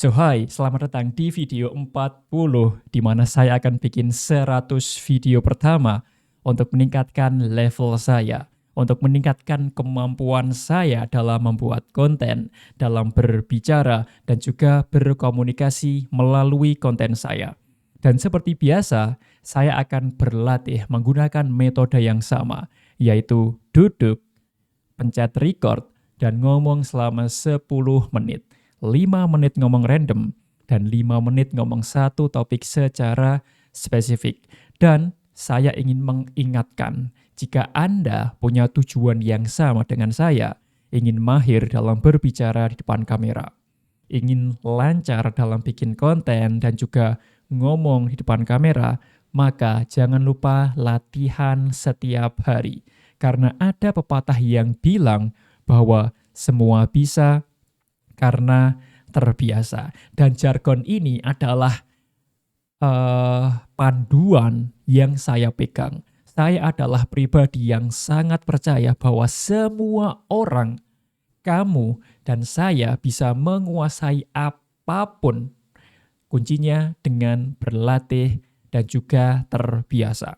So hi, selamat datang di video 40 di mana saya akan bikin 100 video pertama untuk meningkatkan level saya, untuk meningkatkan kemampuan saya dalam membuat konten, dalam berbicara dan juga berkomunikasi melalui konten saya. Dan seperti biasa, saya akan berlatih menggunakan metode yang sama, yaitu duduk, pencet record, dan ngomong selama 10 menit. 5 menit ngomong random, dan 5 menit ngomong satu topik secara spesifik. Dan saya ingin mengingatkan, jika Anda punya tujuan yang sama dengan saya, ingin mahir dalam berbicara di depan kamera, ingin lancar dalam bikin konten dan juga ngomong di depan kamera, maka jangan lupa latihan setiap hari. Karena ada pepatah yang bilang bahwa semua bisa karena terbiasa. Dan jargon ini adalah panduan yang saya pegang. Saya adalah pribadi yang sangat percaya bahwa semua orang, kamu dan saya bisa menguasai apapun. Kuncinya dengan berlatih dan juga terbiasa.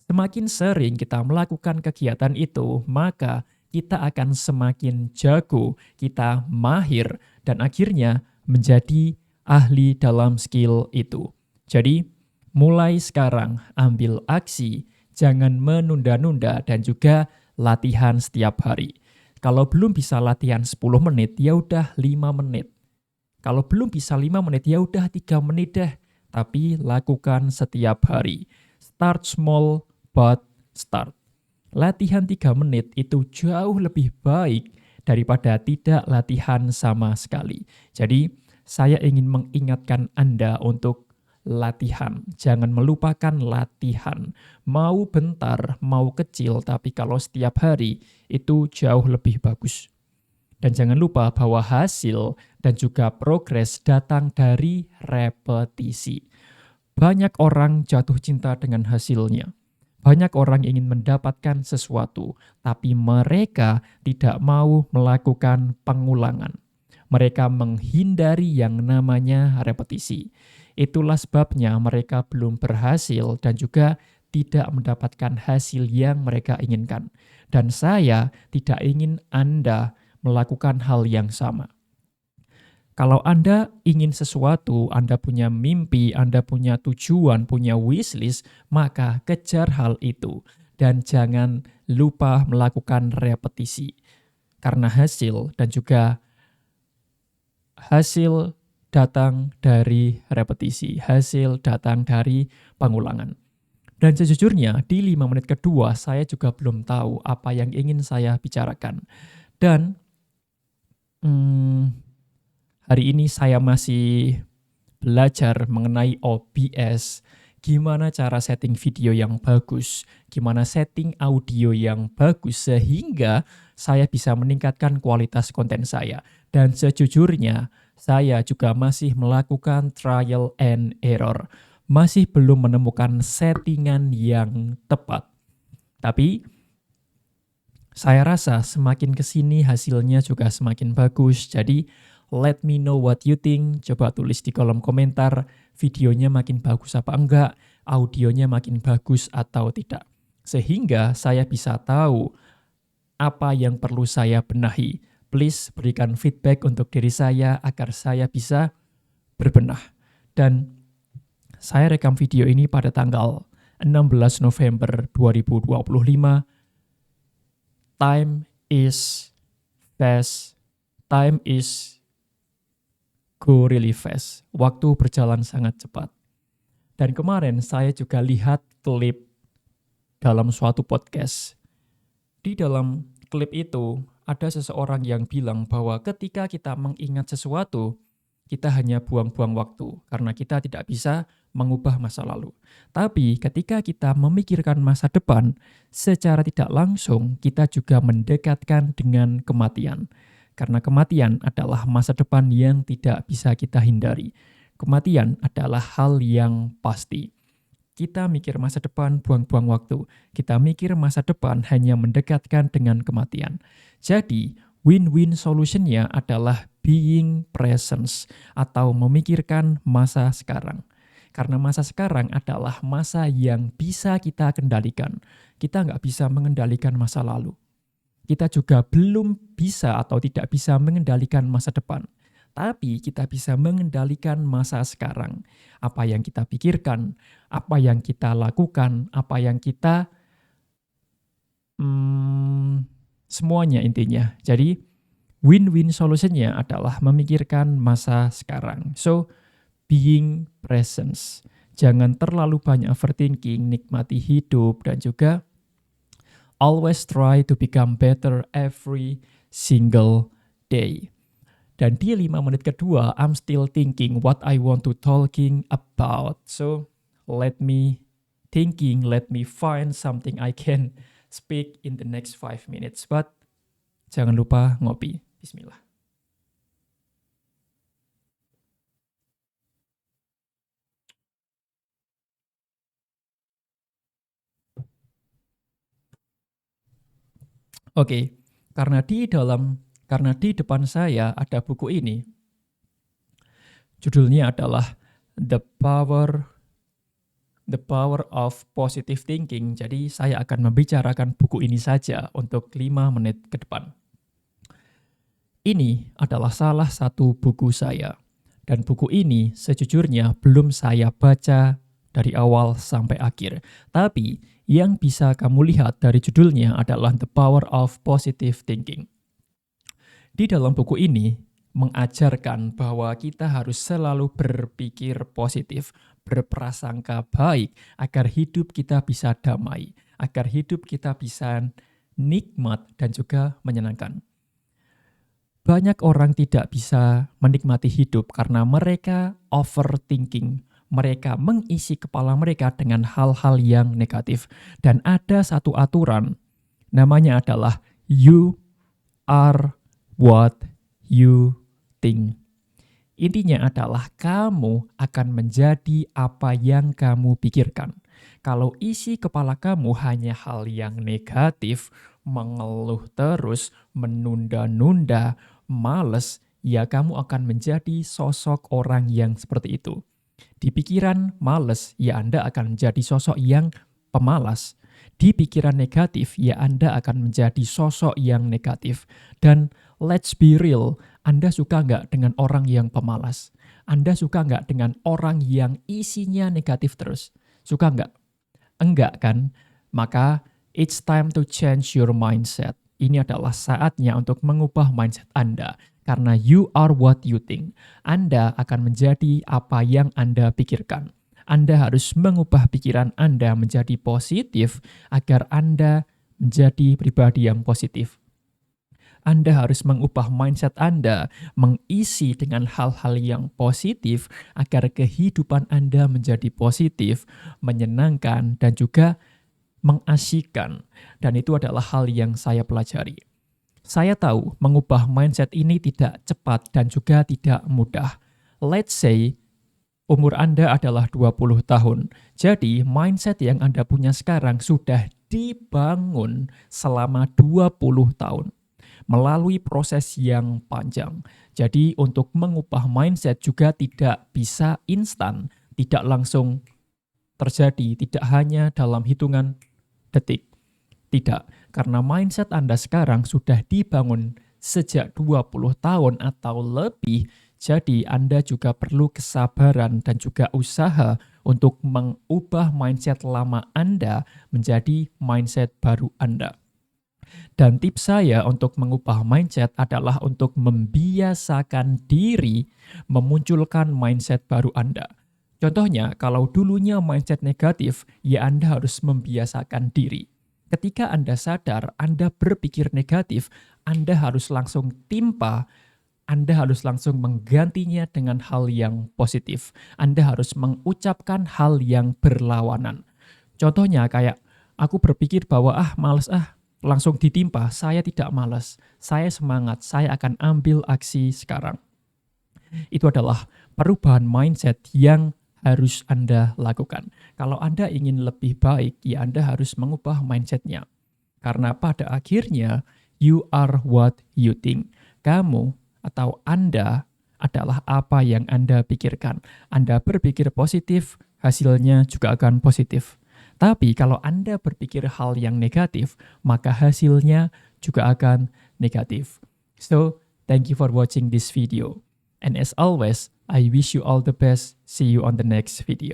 Semakin sering kita melakukan kegiatan itu, maka kita akan semakin jago, kita mahir, dan akhirnya menjadi ahli dalam skill itu. Jadi, mulai sekarang ambil aksi, jangan menunda-nunda dan juga latihan setiap hari. Kalau belum bisa latihan 10 menit, ya udah 5 menit. Kalau belum bisa 5 menit, ya udah 3 menit deh. Tapi lakukan setiap hari. Start small, but start. Latihan 3 menit itu jauh lebih baik daripada tidak latihan sama sekali. Jadi, saya ingin mengingatkan Anda untuk latihan. Jangan melupakan latihan. Mau bentar, mau kecil, tapi kalau setiap hari itu jauh lebih bagus. Dan jangan lupa bahwa hasil dan juga progres datang dari repetisi. Banyak orang jatuh cinta dengan hasilnya. Banyak orang ingin mendapatkan sesuatu, tapi mereka tidak mau melakukan pengulangan. Mereka menghindari yang namanya repetisi. Itulah sebabnya mereka belum berhasil dan juga tidak mendapatkan hasil yang mereka inginkan. Dan saya tidak ingin Anda melakukan hal yang sama. Kalau Anda ingin sesuatu, Anda punya mimpi, Anda punya tujuan, punya wishlist, maka kejar hal itu. Dan jangan lupa melakukan repetisi. Karena hasil dan juga hasil datang dari repetisi, hasil datang dari pengulangan. Dan sejujurnya, di 5 menit kedua, saya juga belum tahu apa yang ingin saya bicarakan. Dan hari ini saya masih belajar mengenai OBS, gimana cara setting video yang bagus, gimana setting audio yang bagus sehingga saya bisa meningkatkan kualitas konten saya. Dan sejujurnya, saya juga masih melakukan trial and error, masih belum menemukan settingan yang tepat. Tapi saya rasa semakin kesini hasilnya juga semakin bagus. Jadi let me know what you think. Coba tulis di kolom komentar videonya makin bagus apa enggak, audionya makin bagus atau tidak. Sehingga saya bisa tahu apa yang perlu saya benahi. Please berikan feedback untuk diri saya agar saya bisa berbenah. Dan saya rekam video ini pada tanggal 16 November 2025. Time is fast. Time is go really fast. Waktu berjalan sangat cepat. Dan kemarin saya juga lihat klip dalam suatu podcast. Di dalam klip itu ada seseorang yang bilang bahwa ketika kita mengingat sesuatu, kita hanya buang-buang waktu karena kita tidak bisa mengubah masa lalu. Tapi ketika kita memikirkan masa depan, secara tidak langsung kita juga mendekatkan dengan kematian. Karena kematian adalah masa depan yang tidak bisa kita hindari. Kematian adalah hal yang pasti. Kita mikir masa depan, buang-buang waktu. Kita mikir masa depan hanya mendekatkan dengan kematian. Jadi, win-win solutionnya adalah being present atau memikirkan masa sekarang. Karena masa sekarang adalah masa yang bisa kita kendalikan. Kita nggak bisa mengendalikan masa lalu. Kita juga belum bisa atau tidak bisa mengendalikan masa depan. Tapi kita bisa mengendalikan masa sekarang. Apa yang kita pikirkan, apa yang kita lakukan, apa yang kita semuanya intinya. Jadi win-win solutionnya adalah memikirkan masa sekarang. So, being present. Jangan terlalu banyak overthinking, nikmati hidup, dan juga always try to become better every single day. Dan di 5 menit kedua, I'm still thinking what I want to talking about. So, let me find something I can speak in the next 5 minutes. But, jangan lupa ngopi. Bismillah. Oke, karena di depan saya ada buku ini. Judulnya adalah The Power of Positive Thinking. Jadi saya akan membicarakan buku ini saja untuk 5 menit ke depan. Ini adalah salah satu buku saya. Dan buku ini sejujurnya belum saya baca dari awal sampai akhir. Tapi yang bisa kamu lihat dari judulnya adalah The Power of Positive Thinking. Di dalam buku ini mengajarkan bahwa kita harus selalu berpikir positif, berprasangka baik agar hidup kita bisa damai, agar hidup kita bisa nikmat dan juga menyenangkan. Banyak orang tidak bisa menikmati hidup karena mereka overthinking. Mereka mengisi kepala mereka dengan hal-hal yang negatif. Dan ada satu aturan, namanya adalah you are what you think. Intinya adalah kamu akan menjadi apa yang kamu pikirkan. Kalau isi kepala kamu hanya hal yang negatif, mengeluh terus, menunda-nunda, males, ya kamu akan menjadi sosok orang yang seperti itu. Di pikiran males, ya Anda akan menjadi sosok yang pemalas. Di pikiran negatif, ya Anda akan menjadi sosok yang negatif. Dan let's be real, Anda suka nggak dengan orang yang pemalas? Anda suka nggak dengan orang yang isinya negatif terus? Suka nggak? Enggak kan? Maka it's time to change your mindset. Ini adalah saatnya untuk mengubah mindset Anda. Karena you are what you think. Anda akan menjadi apa yang Anda pikirkan. Anda harus mengubah pikiran Anda menjadi positif agar Anda menjadi pribadi yang positif. Anda harus mengubah mindset Anda, mengisi dengan hal-hal yang positif agar kehidupan Anda menjadi positif, menyenangkan, dan juga mengasyikkan. Dan itu adalah hal yang saya pelajari. Saya tahu mengubah mindset ini tidak cepat dan juga tidak mudah. Let's say umur Anda adalah 20 tahun. Jadi mindset yang Anda punya sekarang sudah dibangun selama 20 tahun. Melalui proses yang panjang. Jadi untuk mengubah mindset juga tidak bisa instan, tidak langsung terjadi, tidak hanya dalam hitungan detik. Tidak, karena mindset Anda sekarang sudah dibangun sejak 20 tahun atau lebih, jadi Anda juga perlu kesabaran dan juga usaha untuk mengubah mindset lama Anda menjadi mindset baru Anda. Dan tips saya untuk mengubah mindset adalah untuk membiasakan diri memunculkan mindset baru Anda. Contohnya, kalau dulunya mindset negatif, ya Anda harus membiasakan diri. Ketika Anda sadar Anda berpikir negatif, Anda harus langsung timpa, Anda harus langsung menggantinya dengan hal yang positif. Anda harus mengucapkan hal yang berlawanan. Contohnya kayak, aku berpikir bahwa males langsung ditimpa, saya tidak malas, saya semangat, saya akan ambil aksi sekarang. Itu adalah perubahan mindset yang harus Anda lakukan. Kalau Anda ingin lebih baik, ya Anda harus mengubah mindsetnya. Karena pada akhirnya, you are what you think. Kamu atau Anda adalah apa yang Anda pikirkan. Anda berpikir positif, hasilnya juga akan positif. Tapi kalau Anda berpikir hal yang negatif, maka hasilnya juga akan negatif. So, thank you for watching this video. And as always, I wish you all the best. See you on the next video.